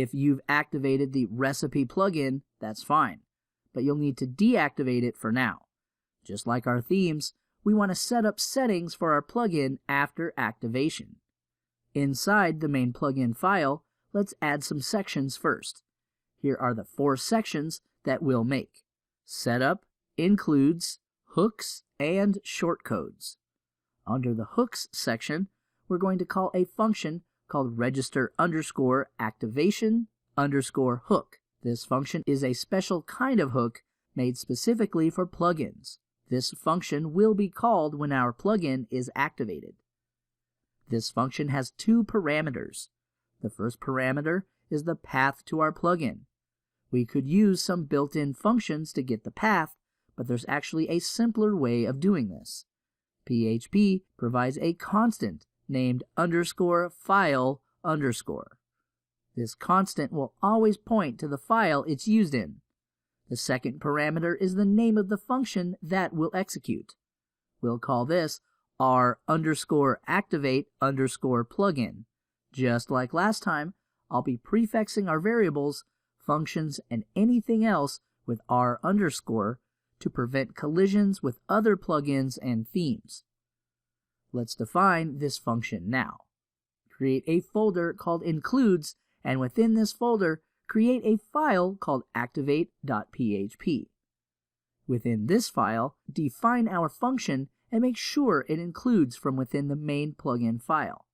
If you've activated the recipe plugin, that's fine, but you'll need to deactivate it for now. Just like our themes, we want to set up settings for our plugin after activation. Inside the main plugin file, let's add some sections first. Here are the 4 sections that we'll make: Setup, Includes, Hooks, and Shortcodes. Under the Hooks section, we're going to call a function called register_activation_hook. This function is a special kind of hook made specifically for plugins. This function will be called when our plugin is activated. This function has 2 parameters. The first parameter is the path to our plugin. We could use some built-in functions to get the path, but there's actually a simpler way of doing this. PHP provides a constant named _file_. This constant will always point to the file it's used in. The second parameter is the name of the function that will execute. We'll call this r_activate_plugin. Just like last time, I'll be prefixing our variables, functions, and anything else with r_, to prevent collisions with other plugins and themes. Let's define this function now. Create a folder called includes, and within this folder, create a file called activate.php. Within this file, define our function and make sure it includes from within the main plugin file.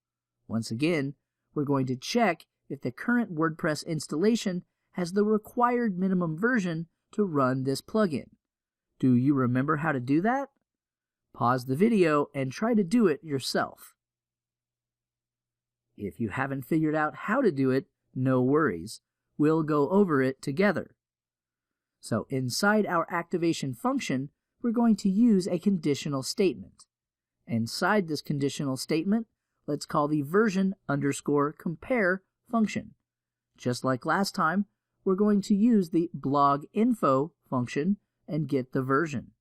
Once again, we're going to check if the current WordPress installation has the required minimum version to run this plugin. Do you remember how to do that? Pause the video and try to do it yourself. If you haven't figured out how to do it, no worries. We'll go over it together. So inside our activation function, we're going to use a conditional statement. Inside this conditional statement, let's call the version_compare function. Just like last time, we're going to use the blog_info function and get the version.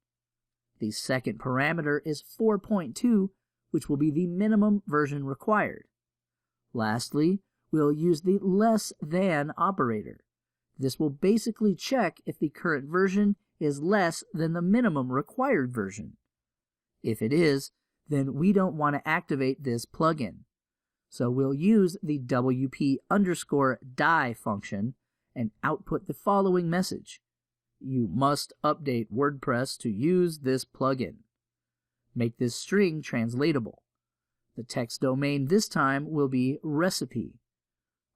The second parameter is 4.2, which will be the minimum version required. Lastly, we'll use the less than operator. This will basically check if the current version is less than the minimum required version. If it is, then we don't want to activate this plugin. So we'll use the wp_die function and output the following message: you must update WordPress to use this plugin. Make this string translatable. The text domain this time will be recipe.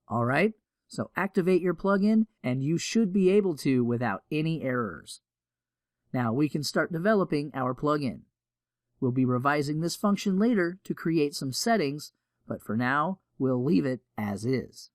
Alright, so activate your plugin and you should be able to without any errors. Now we can start developing our plugin. We'll be revising this function later to create some settings, but for now, we'll leave it as is.